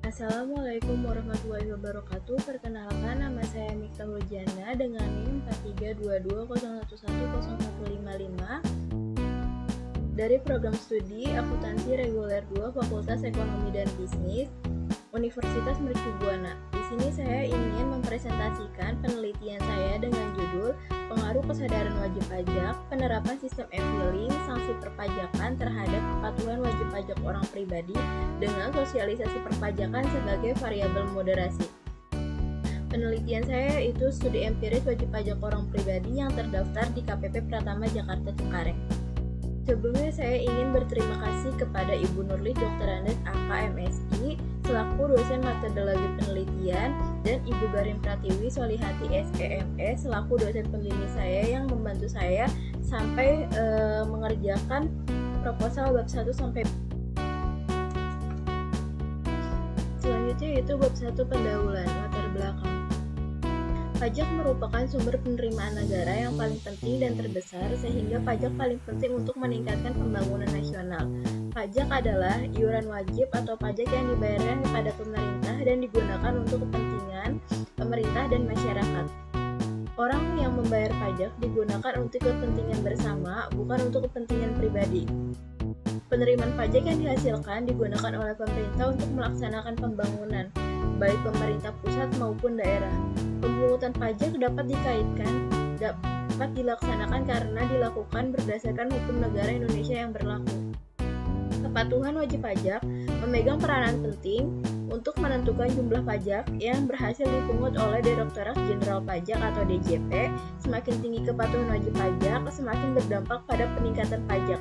Assalamualaikum warahmatullahi wabarakatuh. Perkenalkan, nama saya Miftahul Jana dengan NIM 4322011155 dari program studi Akuntansi Reguler 2 Fakultas Ekonomi dan Bisnis Universitas Mercu Buana. Di sini saya ingin mempresentasikan penelitian saya dengan judul Pengaruh Kesadaran Wajib Pajak, Penerapan Sistem e-filing, Sanksi Perpajakan terhadap Kepatuhan Wajib Pajak Orang Pribadi dengan Sosialisasi Perpajakan sebagai Variabel Moderasi. Penelitian saya itu studi empiris wajib pajak orang pribadi yang terdaftar di KPP Pratama Jakarta Cengkareng. Sebelumnya saya ingin berterima kasih kepada Ibu Nurli Dr. Andes AK MSI selaku dosen metodologi penelitian dan Ibu Garin Pratiwi Solihati SEMS selaku dosen pembimbing saya yang membantu saya sampai mengerjakan proposal bab 1 sampai selanjutnya yaitu bab 1 pendahuluan latar belakang. Pajak merupakan sumber penerimaan negara yang paling penting dan terbesar sehingga pajak paling penting untuk meningkatkan pembangunan nasional. Pajak adalah iuran wajib atau pajak yang dibayarkan kepada pemerintah dan digunakan untuk kepentingan pemerintah dan masyarakat. Orang yang membayar pajak digunakan untuk kepentingan bersama, bukan untuk kepentingan pribadi. Penerimaan pajak yang dihasilkan digunakan oleh pemerintah untuk melaksanakan pembangunan, baik pemerintah pusat maupun daerah. Pemungutan pajak dapat dilaksanakan karena dilakukan berdasarkan hukum negara Indonesia yang berlaku. Kepatuhan wajib pajak memegang peranan penting untuk menentukan jumlah pajak yang berhasil dipungut oleh Direktorat Jenderal Pajak atau DJP. Semakin tinggi kepatuhan wajib pajak, semakin berdampak pada peningkatan pajak.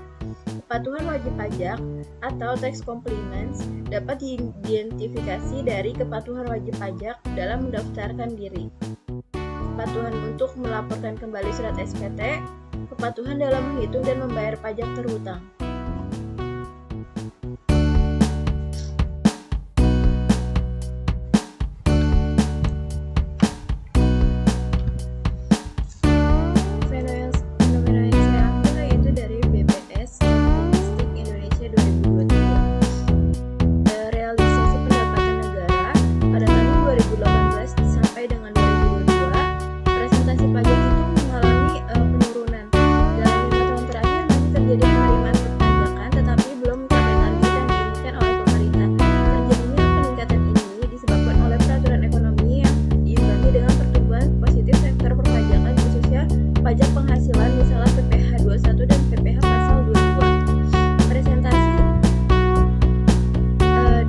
Kepatuhan wajib pajak atau tax compliance dapat diidentifikasi dari kepatuhan wajib pajak dalam mendaftarkan diri, kepatuhan untuk melaporkan kembali surat SPT, kepatuhan dalam menghitung dan membayar pajak terhutang. Pajak penghasilan misalnya PPh 21 dan PPh pasal 22. Presentasi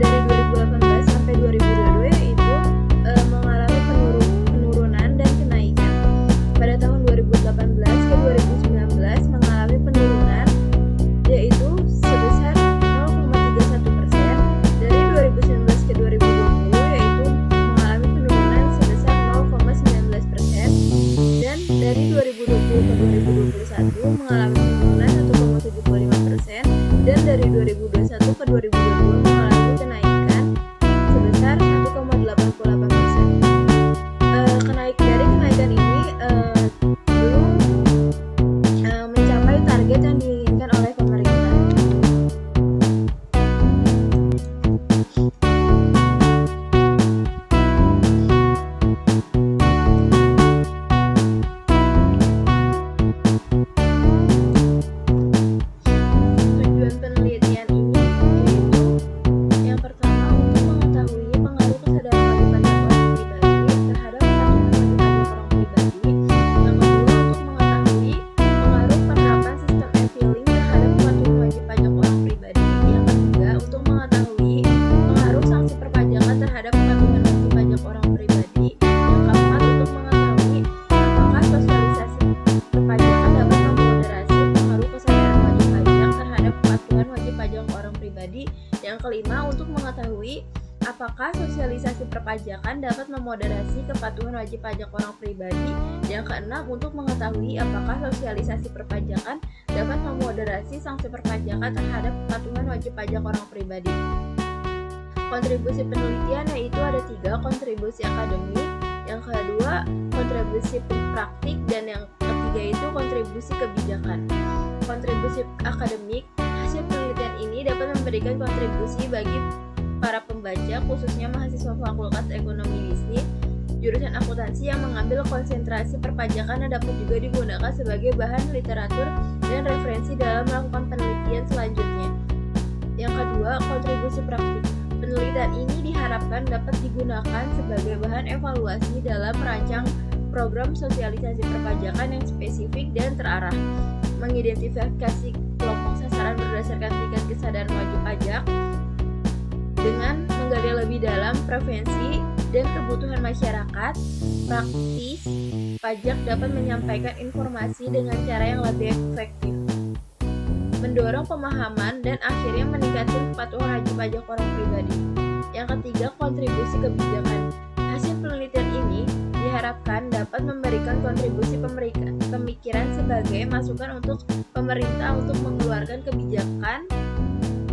dari 2018 sampai 2022 yaitu mengalami penurunan dan kenaikan. Pada tahun 2018 ke 2019 mengalami penurunan yaitu sebesar 0,31%. Dari 2019 ke 2020 yaitu mengalami penurunan sebesar 0,19%, dan dari 2020 ke 2021 mengalami penurunan 1,75%, dan dari 2021 ke 2022 mengalami kenaikan sebesar 1,88%. Dari kenaikan ini belum mencapai target yang diinginkan oleh pemerintah. Tujuan penelitian ini yaitu yang pertama untuk mengetahui pengaruh kesadaran wajib pajak orang pribadi terhadap kepatuhan wajib pajak orang pribadi. Yang kedua untuk mengetahui pengaruh penerapan sistem e-filing terhadap kepatuhan wajib pajak orang pribadi. Yang ketiga untuk mengetahui pengaruh sanksi perpajakan terhadap kepatuhan wajib pajak orang pribadi. Yang keempat untuk mengetahui apakah sosialisasi perpajakan dapat memoderasi pengaruh kesadaran wajib pajak terhadap kepatuhan wajib pajak orang pribadi. Yang kelima untuk mengetahui apakah sosialisasi perpajakan dapat memoderasi kepatuhan wajib pajak orang pribadi. Yang keenam untuk mengetahui apakah sosialisasi perpajakan dapat memoderasi sanksi perpajakan terhadap kepatuhan wajib pajak orang pribadi. Kontribusi penelitian yaitu ada 3, kontribusi akademik, yang kedua kontribusi praktik, dan yang ketiga itu kontribusi kebijakan. Kontribusi akademik, hasil penelitian ini dapat memberikan kontribusi bagi para pembaca, khususnya mahasiswa Fakultas Ekonomi Bisnis jurusan akuntansi yang mengambil konsentrasi perpajakan dan dapat juga digunakan sebagai bahan literatur dan referensi dalam melakukan penelitian selanjutnya. Yang kedua, kontribusi praktik. Penelitian ini diharapkan dapat digunakan sebagai bahan evaluasi dalam merancang program sosialisasi perpajakan yang spesifik dan terarah, mengidentifikasi kelompok sasaran berdasarkan tingkat kesadaran wajib pajak, dengan menggali lebih dalam preferensi dan kebutuhan masyarakat. Praktis pajak dapat menyampaikan informasi dengan cara yang lebih efektif, mendorong pemahaman, dan akhirnya meningkatkan kepatuhan wajib pajak orang pribadi. Yang ketiga, kontribusi kebijakan. Hasil penelitian ini diharapkan dapat memberikan kontribusi pemikiran sebagai masukan untuk pemerintah untuk mengeluarkan kebijakan,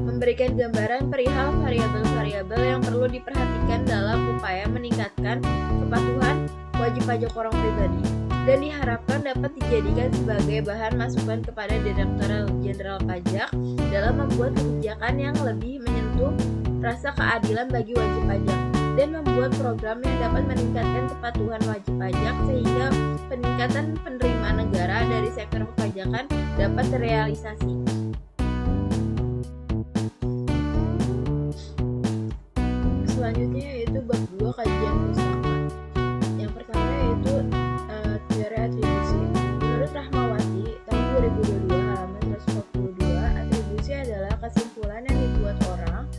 memberikan gambaran perihal variabel-variabel yang perlu diperhatikan dalam upaya meningkatkan kepatuhan wajib pajak orang pribadi, dan diharapkan dapat dijadikan sebagai bahan masukan kepada Direktorat Jenderal Pajak dalam membuat kebijakan yang lebih menyentuh rasa keadilan bagi wajib pajak, dan membuat program yang dapat meningkatkan kepatuhan wajib pajak sehingga peningkatan penerimaan negara dari sektor perpajakan dapat terrealisasi. Selanjutnya yaitu bab 2, kajian pustaka. Yang pertama yaitu teori atribusi. Menurut Rahmawati tahun 2022 halaman 142, atribusi adalah kesimpulan yang dibuat orang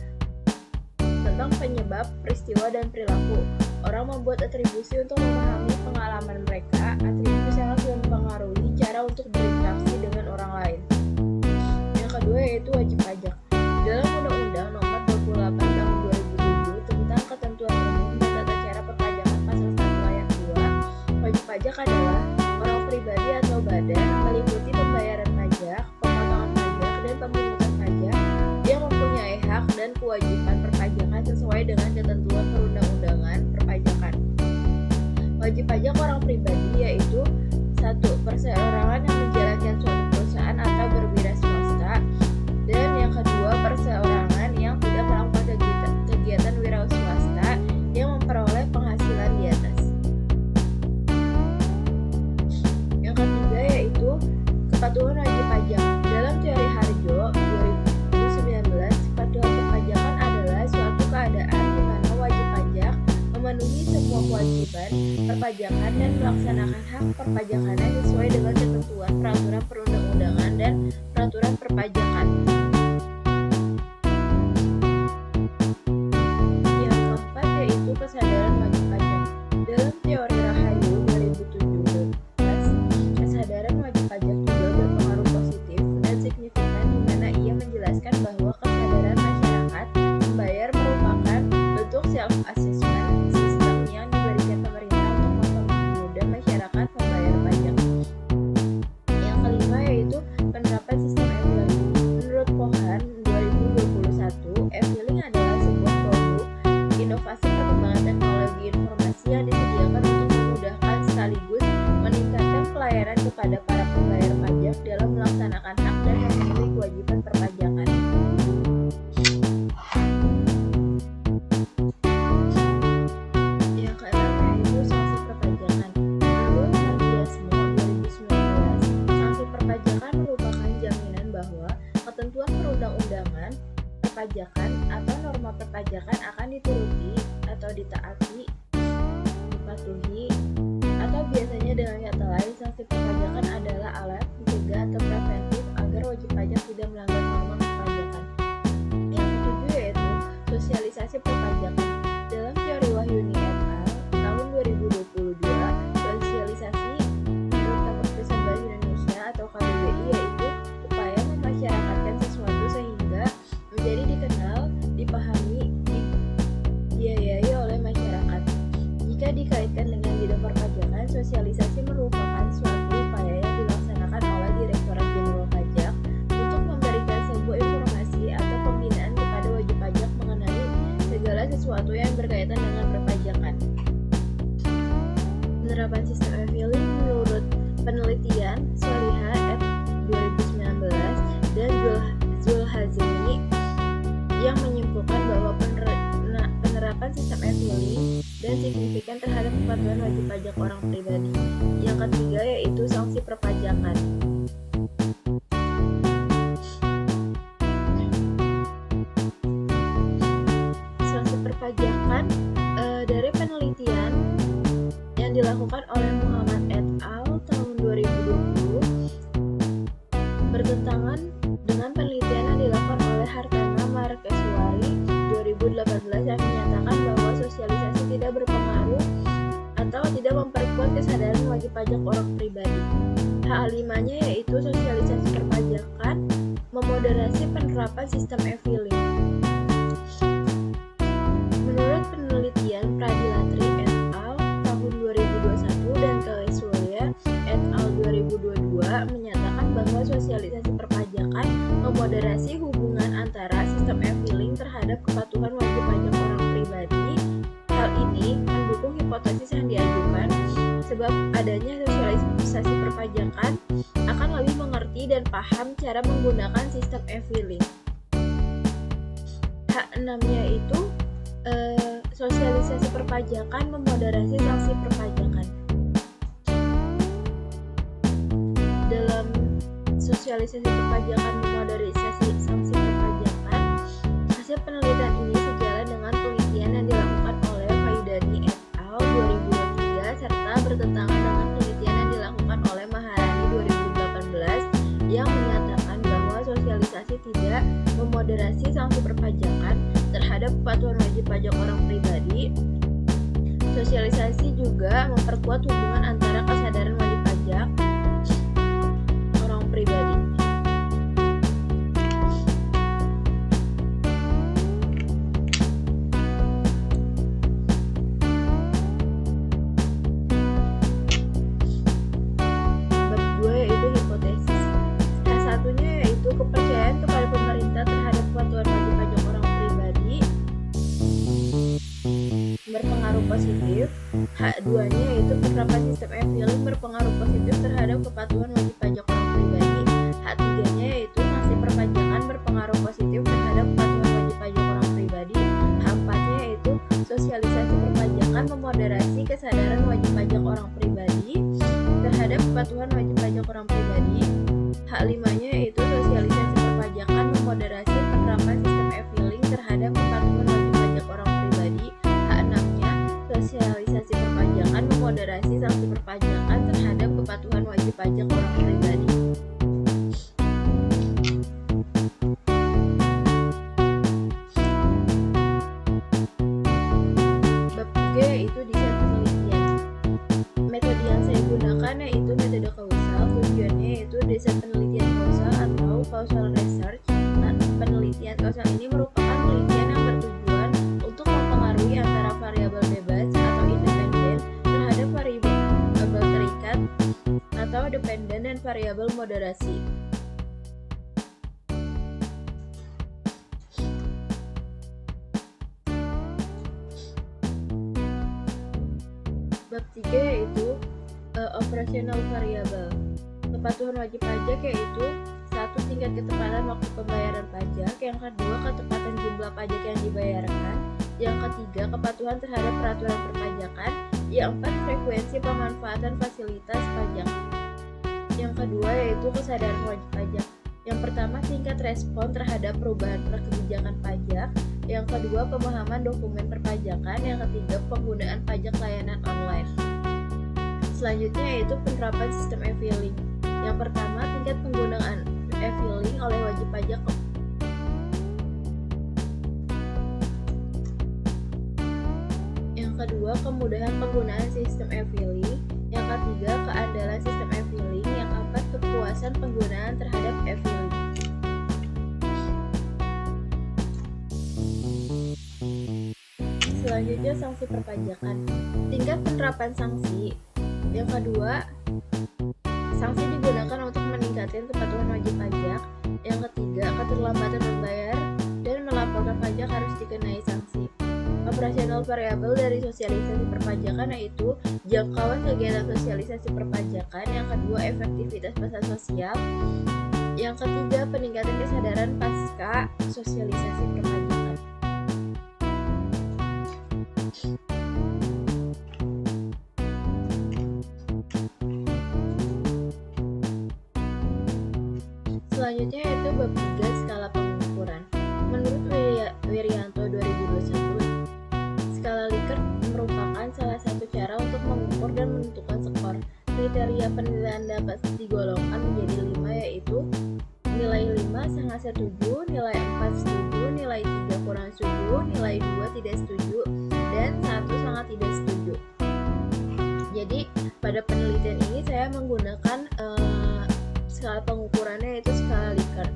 tentang penyebab, peristiwa, dan perilaku. Orang membuat atribusi untuk memahami pengalaman mereka. Atribusi sangat mempengaruhi cara untuk berinteraksi dengan orang lain. Yang kedua yaitu wajib pajak. Dalam Undang-Undang Nomor 28 Tahun 2007 tentang Ketentuan Umum dan Tata Cara Perpajakan Pasal 1 Ayat 2, wajib pajak adalah orang pribadi atau badan meliputi pembayaran pajak, pemotongan pajak, dan pemungutan pajak yang mempunyai hak dan kewajiban perpajakan sesuai dengan ketentuan perundang-undangan perpajakan. Wajib pajak orang pribadi yaitu 1. Perseorangan yang menjalankan suatu perusahaan atau berwira swasta, dan yang kedua perseorangan yang tidak melakukan kegiatan wira swasta yang memperoleh penghasilan di atas. Yang ketiga yaitu kepatuhan wajib pajak. Dalam teori Harjo 2019, kepatuhan perpajakan adalah suatu keadaan di mana wajib pajak memenuhi semua kewajiban perpajakan dan melaksanakan hak perpajakannya sesuai dengan ketentuan peraturan perundang-undangan dan peraturan perpajakan. Yang keempat yaitu kesadaran wajib pajak. Dalam teori Rahayu 2017, kesadaran wajib pajak juga berpengaruh positif dan signifikan di mana ia menjelaskan bahwa kesadaran masyarakat membayar merupakan bentuk self-assessment sistem yang diberikan pemerintah untuk mempermudah masyarakat membayar pajak. Yang kelima yaitu penerapan sistem e-filing. Menurut Pohan 2021, e-filing adalah sebuah produk inovasi perkembangan teknologi informasi yang disediakan untuk memudahkan sekaligus meningkatkan pelayanan kepada para pembayar pajak dalam melaksanakan hak dan memenuhi kewajiban perpajakan. Yang keenam yaitu sanksi perpajakan. Menurut Mardiasmo 2019, sanksi perpajakan merupakan jaminan bahwa ketentuan perundang-undangan perpajakan atau norma perpajakan akan dituruti atau ditaati, dipatuhi, atau biasanya dengan kata lain sanksi perpajakan adalah alat mencegah atau preventif agar wajib pajak tidak melanggar norma perpajakan. Yang ketujuh yaitu sosialisasi perpajakan. Dalam teori Wahyuni et al. Tahun 2022, sosialisasi menurut Kantor Besar Bank Indonesia atau KBBI yaitu upaya memasyarakatkan sesuatu sehingga menjadi dikenal, dipahami, dibiayai oleh masyarakat. Jika dikaitkan dengan bidang perpajakan, sosialisasi merupakan suatu upaya yang dilaksanakan oleh Direktorat Jenderal Pajak untuk memberikan sebuah informasi atau pembinaan kepada wajib pajak mengenai segala sesuatu yang berkaitan dengan perpajakan. Penerapan sistem e-filing menurut penelitian Soliha et 2019 dan Zulhazmi yang menyimpulkan bahwa dan signifikan terhadap kepatuhan wajib pajak orang pribadi. Yang ketiga yaitu sanksi perpajakan. Sanksi perpajakan dari penelitian yang dilakukan oleh Muhammad et al. Tahun 2020 bertentangan dengan penelitian yang dilakukan oleh Hartana Markeswari 2018 yang menyatakan bahwa sosialisasi tidak berpengaruh atau tidak memperkuat kesadaran wajib pajak orang pribadi. H5-nya yaitu sosialisasi perpajakan memoderasi penerapan sistem e-filing. Menurut penelitian Pradilatri et al. Tahun 2021 dan Kausulia et al. 2022 menyatakan bahwa sosialisasi perpajakan memoderasi hubungan antara sistem e-filing terhadap kepatuhan wajib pajak orang pribadi. Hal ini mendukung hipotesis yang diajukan sebab adanya sosialisasi perpajakan akan lebih mengerti dan paham cara menggunakan sistem e-filing. H6-nya itu sosialisasi perpajakan memoderasi sanksi perpajakan. Dalam sosialisasi perpajakan memoderasi sanksi perpajakan, hasil penelitian ini sejalan dengan penelitian yang dilakukan oleh Faidani et al. 2023 serta bertentangan dengan penelitian yang dilakukan oleh Maharani 2018 yang menyatakan bahwa sosialisasi tidak memoderasi sanksi perpajakan terhadap kepatuhan wajib pajak orang pribadi. Sosialisasi juga memperkuat hubungan antara kesadaran wajib pajak orang pribadi. Bab 2 yaitu hipotesis. H1-nya yaitu kepercayaan kepada pemerintah terhadap kepatuhan wajib pajak orang pribadi berpengaruh positif. H2-nya yaitu penerapan sistem e-filing berpengaruh positif terhadap kepatuhan wajib pajak orang pribadi. H3-nya yaitu sanksi perpajakan berpengaruh positif terhadap kepatuhan wajib pajak orang pribadi. H4-nya yaitu sosialisasi perpajakan memoderasi kesadaran wajib pajak orang pribadi terhadap kepatuhan wajib pajak orang pribadi. H5-nya yaitu sosialisasi perpajakan memoderasi penerapan sistem e-filing terhadap kepatuhan wajib pajak orang pribadi. H6-nya sosialisasi perpajakan memoderasi sanksi perpajakan terhadap kepatuhan wajib pajak orang pribadi. Bab 3 yaitu desain penelitian. Metode yang saya gunakan yaitu metode kausal. Tujuannya yaitu desain penelitian kausal atau causal research. Penelitian kausal ini merupakan penelitian yang bertujuan untuk mempengaruhi antara variabel bebas atau independen terhadap variabel terikat atau dependen dan variabel moderasi. Bab 3 yaitu operasional variabel. Kepatuhan wajib pajak yaitu 1. Tingkat ketepatan waktu pembayaran pajak. Yang kedua, ketepatan jumlah pajak yang dibayarkan. Yang ketiga, kepatuhan terhadap peraturan perpajakan. Yang keempat, frekuensi pemanfaatan fasilitas pajak. Yang kedua yaitu kesadaran wajib pajak. Yang pertama, tingkat respon terhadap perubahan kebijakan pajak. Yang kedua, pemahaman dokumen perpajakan. Yang ketiga, penggunaan pajak layanan online. Selanjutnya yaitu penerapan sistem e-filing. Yang pertama, tingkat penggunaan e-filing oleh wajib pajak. Yang kedua, kemudahan penggunaan sistem e-filing. Yang ketiga, keandalan sistem e-filing. Yang keempat, kepuasan penggunaan terhadap e-filing. Selanjutnya, sanksi perpajakan. Tingkat penerapan sanksi. Yang kedua, sanksi digunakan untuk meningkatkan kepatuhan wajib pajak. Yang ketiga, keterlambatan membayar dan melaporkan pajak harus dikenai sanksi. Operasional variabel dari sosialisasi perpajakan yaitu jangkauan kegiatan sosialisasi perpajakan. Yang kedua, efektivitas pesan sosial. Yang ketiga, peningkatan kesadaran pasca sosialisasi perpajakan. Selanjutnya yaitu bab 3 skala pengukuran. Menurut Wirianto 2021, skala Likert merupakan salah satu cara untuk mengukur dan menentukan skor. Kriteria penilaian dapat digolongkan menjadi 5, yaitu nilai 5 sangat setuju, nilai 4 setuju, nilai 3 kurang setuju, nilai 2 tidak setuju, dan 1 sangat tidak setuju. Jadi pada penelitian ini saya menggunakan skala pengukurannya yaitu skala Likert.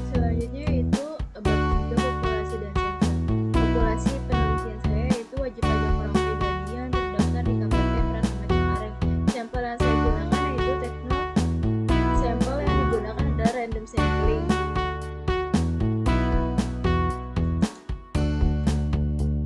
Selanjutnya yaitu bab 3 populasi dan sampel. Populasi penelitian saya yaitu wajib pajak orang pribadi yang terdaftar di KPP Pratama Cengkareng. Sampel yang saya gunakan yaitu tekno. Sampel yang digunakan adalah random sampling.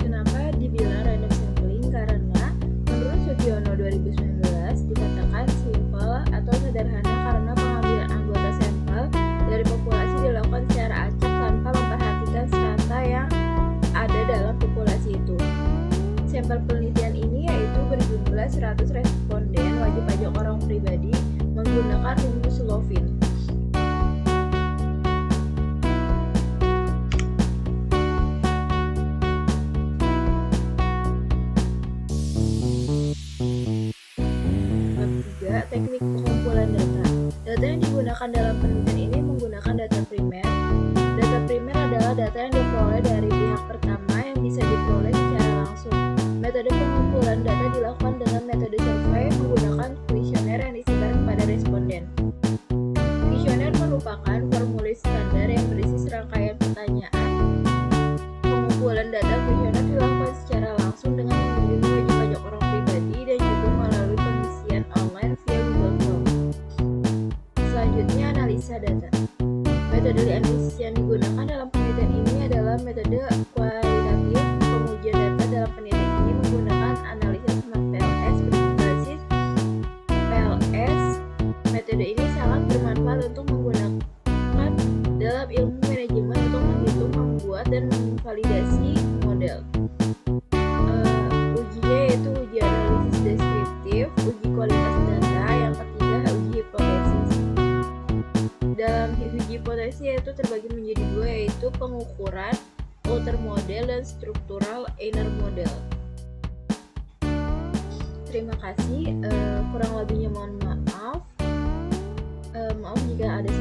Kenapa dibilang random sampling? Karena menurut Sugiono 2019 dikatakan simpel atau sederhana karena pengambilan anggota sampel dari populasi dilakukan secara acak tanpa memperhatikan strata yang ada dalam populasi itu. Sampel penelitian ini yaitu berjumlah 100 responden wajib pajak orang pribadi menggunakan rumus Lovin. Bab 3 teknik pengumpulan data. Data yang digunakan dalam penelitian ini menggunakan data primer. Data primer adalah data yang diperoleh dari pihak pertama yang bisa diperoleh secara langsung. Metode pengumpulan data dilakukan dengan metode survei menggunakan kuesioner yang disebar kepada responden. Kuesioner merupakan formulir standar yang berisi serangkaian pertanyaan. Pengumpulan data kuesioner dilakukan secara langsung dengan mengunjungi wajib pajak orang pribadi dan juga melalui pengisian online via Google Form. Selanjutnya analisa data. Metode analisis yang digunakan dalam penelitian ini adalah metode kualitatif. Pengujian data dalam penelitian ini menggunakan analisis smart PLS berbasis PLS. Metode ini sangat bermanfaat untuk menggunakan dalam ilmu manajemen untuk menghitung, membuat, dan memvalidasi model. Ujinya yaitu uji analisis deskriptif, uji kualitas data, yang ketiga uji hipotesis. Dalam uji hipotesis yaitu terbagi menjadi 2, yaitu pengukuran outer model dan struktural inner model. Terima kasih, kurang lebihnya mohon maaf. Maaf jika ada